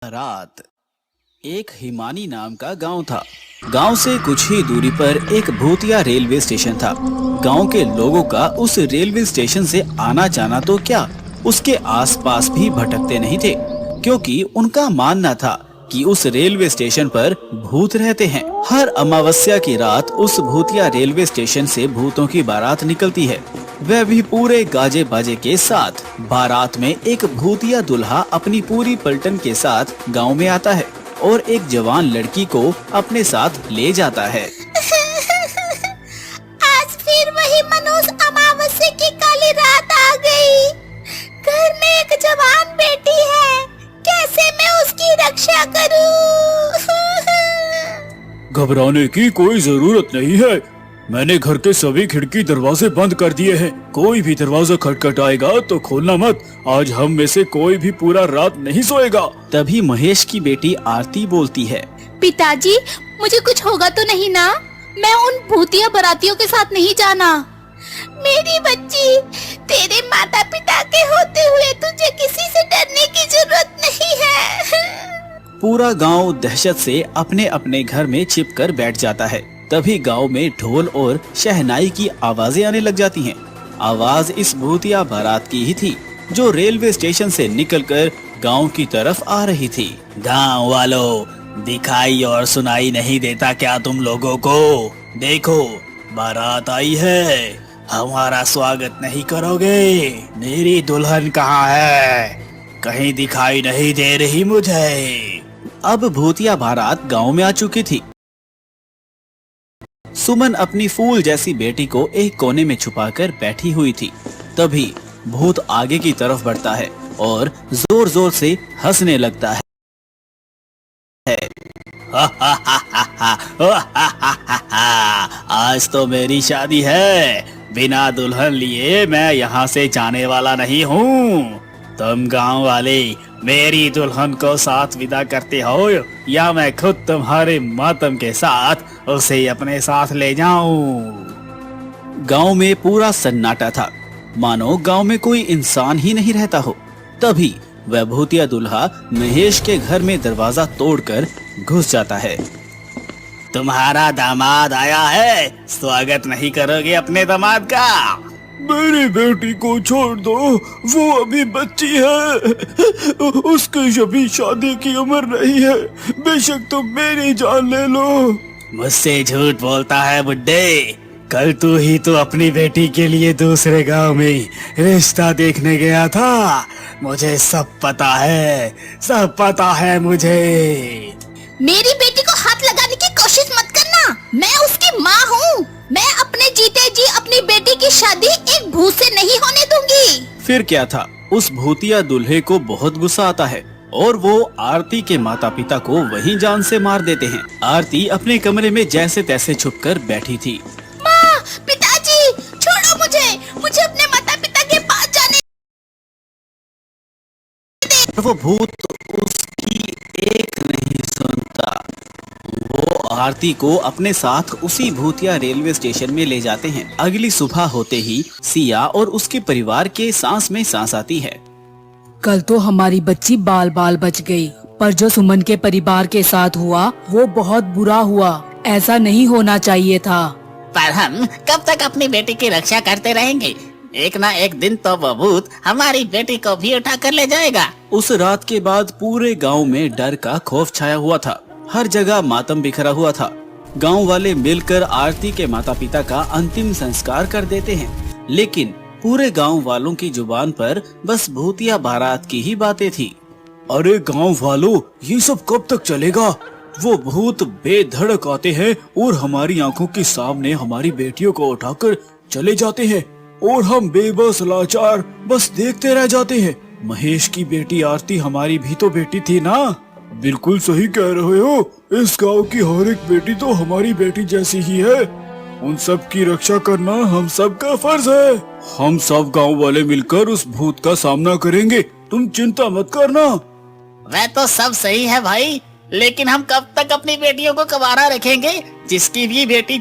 रात एक हिमानी नाम का गांव था। गांव से कुछ ही दूरी पर एक भूतिया रेलवे स्टेशन था। गांव के लोगों का उस रेलवे स्टेशन से आना जाना तो क्या, उसके आसपास भी भटकते नहीं थे, क्योंकि उनका मानना था कि उस रेलवे स्टेशन पर भूत रहते हैं। हर अमावस्या की रात उस भूतिया रेलवे स्टेशन से भूतों की बारात निकलती है, वह भी पूरे गाजे बाजे के साथ। बारात में एक भूतिया दुल्हा अपनी पूरी पलटन के साथ गांव में आता है और एक जवान लड़की को अपने साथ ले जाता है। आज फिर वही मनोज अमावस्या की काली रात आ गई। घर में एक जवान बेटी है, कैसे मैं उसकी रक्षा करूं? घबराने की कोई जरूरत नहीं है। मैंने घर के सभी खिड़की दरवाजे बंद कर दिए हैं। कोई भी दरवाजा खटखटाएगा तो खोलना मत। आज हम में से कोई भी पूरा रात नहीं सोएगा। तभी महेश की बेटी आरती बोलती है, पिताजी, मुझे कुछ होगा तो नहीं ना? मैं उन भूतिया बारातियों के साथ नहीं जाना। मेरी बच्ची, तेरे माता पिता के होते हुए तुझे किसी से डरने की जरूरत नहीं है। पूरा गांव दहशत से अपने अपने घर में छिपकर बैठ जाता है। तभी गांव में ढोल और शहनाई की आवाजें आने लग जाती हैं। आवाज इस भूतिया बारात की ही थी, जो रेलवे स्टेशन से निकलकर गांव की तरफ आ रही थी। गांव वालों, दिखाई और सुनाई नहीं देता क्या तुम लोगों को? देखो, बारात आई है, हमारा स्वागत नहीं करोगे? मेरी दुल्हन कहाँ है? कहीं दिखाई नहीं दे रही मुझे। अब भूतिया बारात गांव में आ चुकी थी। सुमन अपनी फूल जैसी बेटी को एक कोने में छुपाकर बैठी हुई थी। तभी भूत आगे की तरफ बढ़ता है और जोर जोर से हंसने लगता है। आज तो मेरी शादी है, बिना दुल्हन लिए मैं यहाँ से जाने वाला नहीं हूँ। तुम गांव वाले मेरी दुल्हन को साथ विदा करते हो या मैं खुद तुम्हारे मातम के साथ उसे अपने साथ ले जाऊं? गांव में पूरा सन्नाटा था, मानो गांव में कोई इंसान ही नहीं रहता हो। तभी वह भूतिया दुल्हा महेश के घर में दरवाजा तोड़कर घुस जाता है। तुम्हारा दामाद आया है, स्वागत नहीं करोगे अपने दामाद का? मेरी बेटी को छोड़ दो, वो अभी बच्ची है। उसकी अभी शादी की उम्र नहीं है। बेशक तुम मेरी जान ले लो। मुझसे झूठ बोलता है बुड्ढे। कल तू ही तो अपनी बेटी के लिए दूसरे गांव में रिश्ता देखने गया था। मुझे सब पता है, सब पता है मुझे। मेरी बेटी को हाथ लगाने की कोशिश मत करना। मैं उसकी माँ हूँ। मैं अपने जीते जी अपनी बेटी की शादी एक भूत से नहीं होने दूंगी। फिर क्या था, उस भूतिया दूल्हे को बहुत गुस्सा आता है और वो आरती के माता पिता को वहीं जान से मार देते हैं। आरती अपने कमरे में जैसे तैसे छुपकर बैठी थी। माँ, पिताजी, छोड़ो मुझे अपने माता पिता के पास जाने दे। वो भूत उसकी एक नहीं सुनता। वो आरती को अपने साथ उसी भूतिया रेलवे स्टेशन में ले जाते हैं। अगली सुबह होते ही सिया और उसके परिवार के सांस में सांस आती है। कल तो हमारी बच्ची बाल बाल बच गई, पर जो सुमन के परिवार के साथ हुआ वो बहुत बुरा हुआ। ऐसा नहीं होना चाहिए था। पर हम कब तक अपनी बेटी की रक्षा करते रहेंगे? एक ना एक दिन तो वो भूत हमारी बेटी को भी उठा कर ले जाएगा। उस रात के बाद पूरे गांव में डर का खौफ छाया हुआ था। हर जगह मातम बिखरा हुआ था। गांव वाले मिलकर आरती के माता पिता का अंतिम संस्कार कर देते हैं, लेकिन पूरे गांव वालों की जुबान पर बस भूतिया बारात की ही बातें थी। अरे गांव वालों, ये सब कब तक चलेगा? वो भूत बेधड़क आते हैं और हमारी आंखों के सामने हमारी बेटियों को उठाकर चले जाते हैं और हम बेबस लाचार बस देखते रह जाते हैं। महेश की बेटी आरती हमारी भी तो बेटी थी ना? बिल्कुल सही कह रहे हो। इस गांव की हर एक बेटी तो हमारी बेटी जैसी ही है। उन सब की रक्षा करना हम सब का फर्ज है। हम सब गांव वाले मिलकर उस भूत का सामना करेंगे, तुम चिंता मत करना। वह तो सब सही है भाई, लेकिन हम कब तक अपनी बेटियों को कवारा रखेंगे? जिसकी भी बेटी